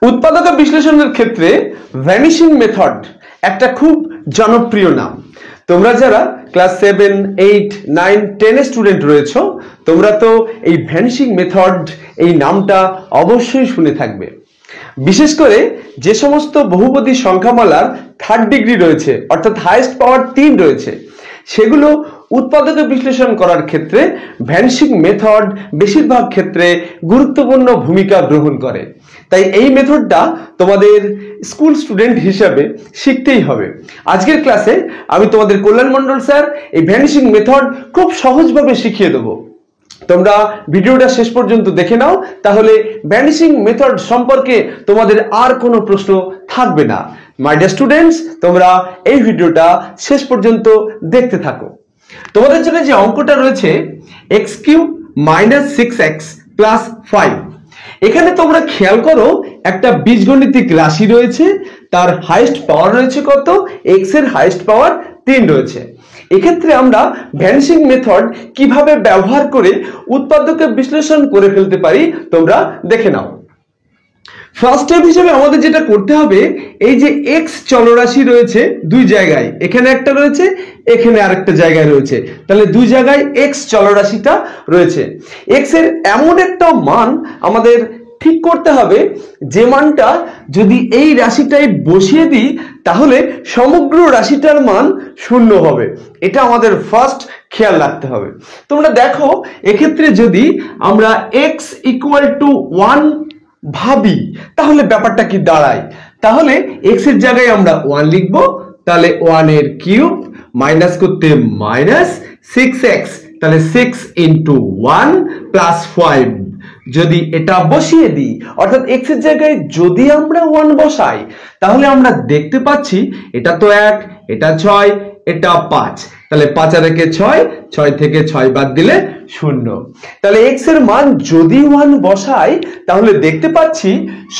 উৎপাদক বিশ্লেষণের ক্ষেত্রে ভ্যানিশিং মেথড একটা খুব জনপ্রিয় নাম। তোমরা যারা ক্লাস 7, 8, 9, 10 এর স্টুডেন্ট রয়েছে তোমরা তো এই ভ্যানিশিং মেথড এই নামটা অবশ্যই শুনে থাকবে। বিশেষ করে যে সমস্ত বহুপদী সংখ্যামালার থার্ড ডিগ্রি রয়েছে অর্থাৎ হাইয়েস্ট পাওয়ার 3 রয়েছে সেগুলো উৎপাদকে বিশ্লেষণ করার ক্ষেত্রে ভ্যানিশিং মেথড বেশিরভাগ ক্ষেত্রে গুরুত্বপূর্ণ ভূমিকা গ্রহণ করে। তাই এই মেথডটা তোমাদের স্কুল স্টুডেন্ট হিসেবে শিখতেই হবে। আজকের ক্লাসে আমি তোমাদের কল্যাণ মণ্ডল স্যার এই ভ্যানিশিং মেথড খুব সহজভাবে শিখিয়ে দেবো। তোমরা ভিডিওটা শেষ পর্যন্ত দেখে নাও, তাহলে ভ্যানিশিং মেথড সম্পর্কে তোমাদের আর কোনো প্রশ্ন থাকবে না। মাই ডিয়ার স্টুডেন্টস, তোমরা এই ভিডিওটা শেষ পর্যন্ত দেখতে থাকো। তোমাদের জন্য যে অঙ্কটা রয়েছে x³ - 6x + 5, এখানে তোমরা খেয়াল করো একটা বীজগণিতিক রাশি রয়েছে, তার হাইয়েস্ট পাওয়ার রয়েছে কত? x এর হাইয়েস্ট পাওয়ার 3 রয়েছে। এক্ষেত্রে আমরা ভ্যানিশিং মেথড কিভাবে ব্যবহার করে উৎপাদকে বিশ্লেষণ করে ফেলতে পারি তোমরা দেখে নাও। ফার্স্ট স্টেপ হিসেবে আমাদের যেটা করতে হবে, এই যে x চলরাশি রয়েছে দুই জায়গায়, এখানে একটা রয়েছে এখানে আরেকটা জায়গায় রয়েছে, তাহলে দুই জায়গায় x চলরাশিটা রয়েছে। x এর এমন একটা মান আমাদের ঠিক করতে হবে যে মানটা যদি এই রাশিটায় বসিয়ে দিই তাহলে সমগ্র রাশিটার মান 0 হবে। এটা আমাদের ফার্স্ট খেয়াল রাখতে হবে। তোমরা দেখো এক্ষেত্রে যদি আমরা x = 1 ভাবি তাহলে ব্যাপারটা কি দাঁড়ায়? তাহলে x এর জায়গায় আমরা 1 লিখব, তাহলে 1 এর কিউব মাইনাস করতে -6x, তাহলে 6 × 1 + 5। যদি এটা বসিয়ে দিই অর্থাৎ x এর জায়গায় যদি আমরা 1 বসাই তাহলে আমরা দেখতে পাচ্ছি এটা তো 1, এটা 6, এটা 5, তাহলে 5 আর 1 6, 6 থেকে 6 বাদ দিলে 0। তাহলে x এর মান যদি 1 বসাই তাহলে দেখতে পাচ্ছি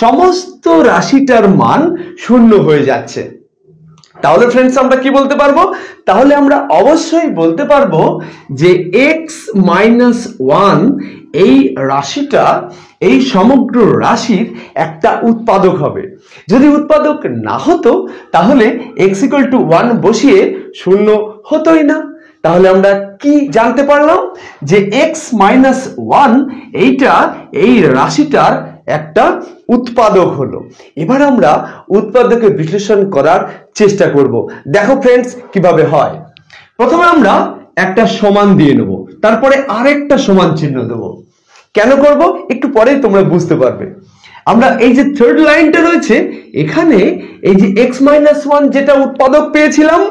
সমস্ত রাশিটার মান 0 হয়ে যাচ্ছে। তাহলে ফ্রেন্ডস আমরা কি বলতে পারবো? তাহলে আমরা অবশ্যই বলতে পারবো যে x - 1 এই রাশিটা এই সমগ্র রাশির একটা উৎপাদক হবে। যদি উৎপাদক না হতো তাহলে x = 1 বসিয়ে 0 হতোই না। তাহলে আমরা কি জানতে পারলাম? যে x - 1 এইটা এই রাশিটার একটা উৎপাদক হলো। এবার আমরা উৎপাদকে বিশ্লেষণ করার চেষ্টা করব। দেখো ফ্রেন্ডস কিভাবে হয়। প্রথমে আমরা একটা সমান দিয়ে নেব, তারপরে আরেকটা সমান চিহ্ন দেব। কেন করব একটু পরেই তোমরা বুঝতে পারবে। আমরা এই যে থার্ড লাইনটা রয়েছে এখানে এই যে x - 1 যেটা উৎপাদক পেয়েছিলাম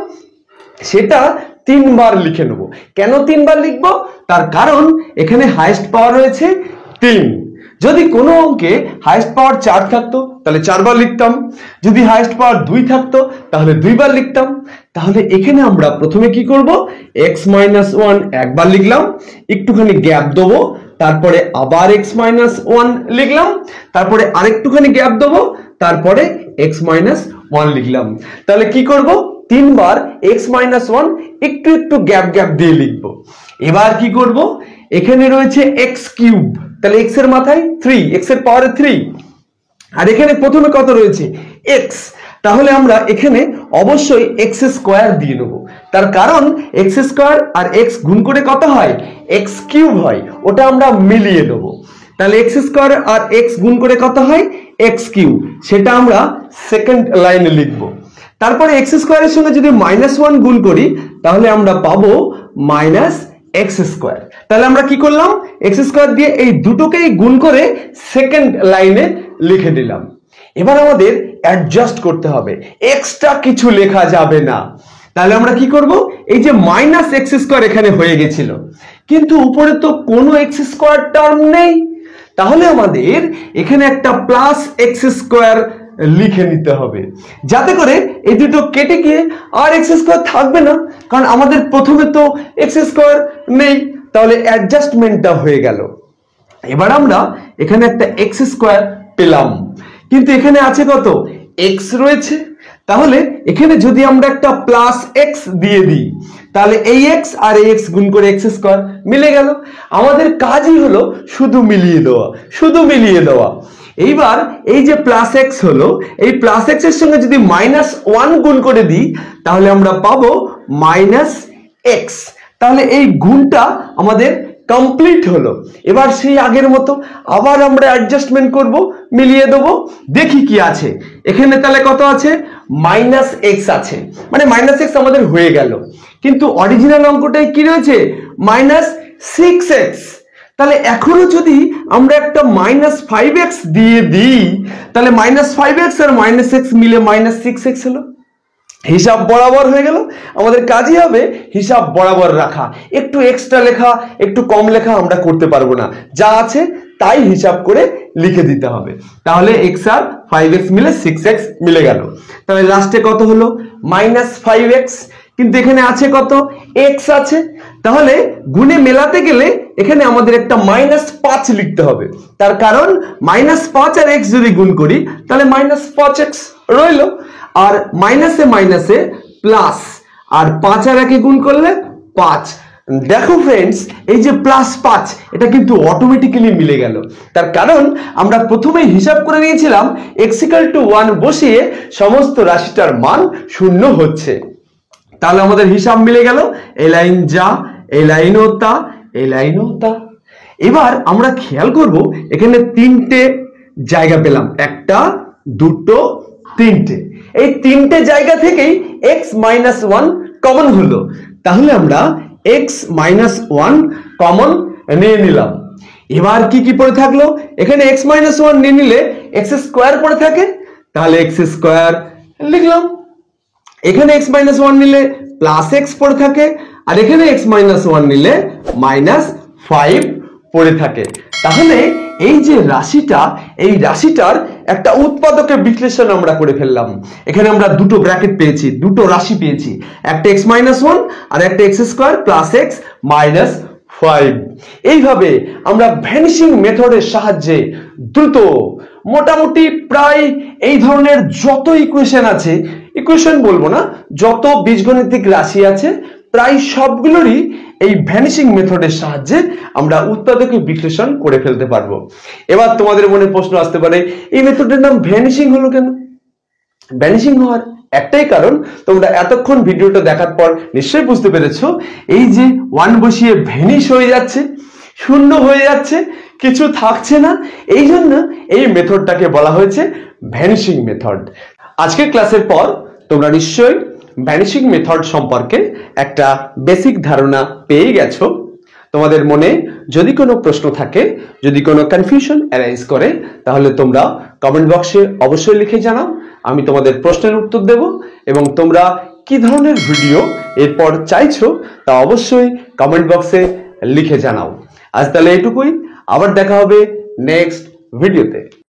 সেটা 3 বার লিখে নেব। কেন 3 বার লিখব? তার কারণ এখানে হাইয়েস্ট পাওয়ার রয়েছে 3। যদি কোনো অঙ্কে হাইয়েস্ট পাওয়ার 4 থাকতো তাহলে 4 বার লিখতাম, যদি হাইয়েস্ট পাওয়ার 2 থাকতো তাহলে 2 বার লিখতাম। তাহলে এখানে আমরা প্রথমে কি করব? x - 1 একবার লিখলাম, একটুখানি গ্যাপ দেবো, তারপরে আবার x - 1 লিখলাম, তারপরে আরেকটুখানি গ্যাপ দেবো, তারপরে x - 1 লিখলাম। তাহলে কি করব? 3 বার x - 1 একটু একটু গ্যাপ গ্যাপ দিয়ে লিখব। এবার কি করব? এখানে রয়েছে x³ তাহলে x এর মাথায় 3, x এর পাওয়ারে 3, আর এখানে প্রথমে কত রয়েছে? x। তাহলে আমরা এখানে অবশ্যই x² দিয়ে নেব, তার কারণ x² আর x গুণ করে কত হয়? x³ হয়, ওটা আমরা মিলিয়ে নেব। তাহলে x² আর x গুণ করে কত হয়? x³, সেটা আমরা সেকেন্ড লাইনে লিখব। তারপরে x² এর সঙ্গে যদি -1 গুণ করি তাহলে আমরা পাবো -x²। তাহলে আমরা কি করলাম? x² দিয়ে এই দুটোকেই গুণ করে সেকেন্ড লাইনে লিখে দিলাম। এবার আমাদের অ্যাডজাস্ট করতে হবে, এক্সট্রা কিছু লেখা যাবে না। তাহলে আমরা কি করব? এই যে -x² এখানে হয়ে গেছিল কিন্তু উপরে তো কোনো x² টার্ম নেই, তাহলে আমাদের এখানে একটা +x² লিখে নিতে হবে যাতে করে এই দুটো কেটে গিয়ে আর x² থাকবে না, কারণ আমাদের প্রথমে তো x² নেই। তাহলে অ্যাডজাস্টমেন্টটা হয়ে গেল। এবার আমরা এখানে একটা x² পেলাম, কিন্তু এখানে আছে কত? x রয়েছে। তাহলে এখানে যদি আমরা একটা +x দিয়ে দিই তাহলে এই x আর এই x গুণ করে x² মিলে গেল। আমাদের কাজই হলো শুধু মিলিয়ে দেওয়া, শুধু মিলিয়ে দেওয়া। এইবার এই যে প্লাস এক্স হলো, এই প্লাস এক্স এর সঙ্গে যদি -1 গুণ করে দিই তাহলে আমরা পাবো -x। তাহলে এই গুণটা আমাদের কমপ্লিট হলো। এবার সেই আগের মতো আবার আমরা অ্যাডজাস্টমেন্ট করব, মিলিয়ে দেব, দেখি কি আছে এখানে। তাহলে কত আছে? -x আছে, মানে -x আমাদের হয়ে গেল। কিন্তু অরিজিনাল অঙ্কটায় কি রয়েছে? -6x। তাহলে এখনো যদি আমরা একটা -5x দিয়ে দিই তাহলে -5x আর -x মিলে -6x হলো। হিসাব বরাবর হয়ে গেল। আমাদের কাজই হবে হিসাব বরাবর রাখা। একটু এক্সট্রা লেখা, একটু কম লেখা আমরা করতে পারবো না, যা আছে তাই হিসাব করে লিখে দিতে হবে। তাহলে x আর 5x মিলে 6x মিলে গেল। তাহলে লাস্টে কত হলো? -5x। কিন্তু এখানে আছে কত? x আছে। তাহলে গুণে মেলাতে গেলে এখানে আমাদের একটা -5 লিখতে হবে। তার কারণ -5 আর x যদি গুণ করি তাহলে -5x রইল। আর মাইনাসে মাইনাসে প্লাস, আর 5 আর 1 গুণ করলে 5। দেখো ফ্রেন্ডস, এই যে +5 এটা কিন্তু অটোমেটিক্যালি মিলে গেল। তার কারণ আমরা প্রথমেই হিসাব করে নিয়েছিলাম x = 1 বসিয়ে সমস্ত রাশিটার মান 0 হচ্ছে। তাহলে আমাদের হিসাব মিলে গেল। এই লাইন যা, এই লাইনও তা, এই লাইনও তা। এবার আমরা খেয়াল করব এখানে 3টে জায়গা পেলাম, 1 2 3টে। এই 3টে জায়গা থেকেই x - 1 কমন হলো। তাহলে আমরা x - 1 কমন নিয়ে নিলাম। এবার কি কি পড়ে থাকলো? এখানে x - 1 নিয়ে নিলে x² পড়ে থাকে, তাহলে x² লিখলাম। এখানে x - 1 নিলে +x পড়ে থাকে, আর এখানে x - 1 নিলে -5 পড়ে থাকে। তাহলে এই যে রাশিটা, এই রাশিটার একটা উৎপাদকের বিশ্লেষণ আমরা করে ফেললাম। এখানে আমরা দুটো ব্র্যাকেট পেয়েছি, দুটো রাশি পেয়েছি, একটা x - 1 আর একটা x² + x - 5। এইভাবে আমরা ভ্যানিশিং মেথডের সাহায্যে দ্রুত মোটামুটি প্রায় এই ধরনের যত ইকুয়েশন আছে, ইকুয়েশন বলবো না, যত বীজগণিতিক রাশি আছে প্রায় সবগুলোরই এই ভ্যানিশিং মেথডের সাহায্যে আমরা উৎপাদকের বিশ্লেষণ করে ফেলতে পারবো। এবার তোমাদের মনে প্রশ্ন আসতে পারে, এই মেথডের নাম ভ্যানিশিং হলো কেন? ভ্যানিশিং হওয়ার একটাই কারণ, তোমরা এতক্ষণ ভিডিওটা দেখার পর নিশ্চয়ই বুঝতে পেরেছো, এই যে 1 বসিয়ে ভ্যানিশ হয়ে যাচ্ছে, শূন্য হয়ে যাচ্ছে, কিছু থাকছে না। এই জন্য এই মেথডটাকে বলা হয়েছে ভ্যানিশিং মেথড। আজকের ক্লাসের পর তোমরা নিশ্চয়ই ভ্যানিশিং মেথড সম্পর্কে একটা বেসিক ধারণা পেয়ে গেছো। তোমাদের মনে যদি কোনো প্রশ্ন থাকে, যদি কোনো কনফিউশন অ্যারাইজ করে, তাহলে তোমরা কমেন্ট বক্সে অবশ্যই লিখে জানাও। আমি তোমাদের প্রশ্নের উত্তর দেব, এবং তোমরা কি ধরনের ভিডিও এরপর চাইছো তা অবশ্যই কমেন্ট বক্সে লিখে জানাও। আজ তাহলে এটুকুই, আবার দেখা হবে নেক্সট ভিডিওতে।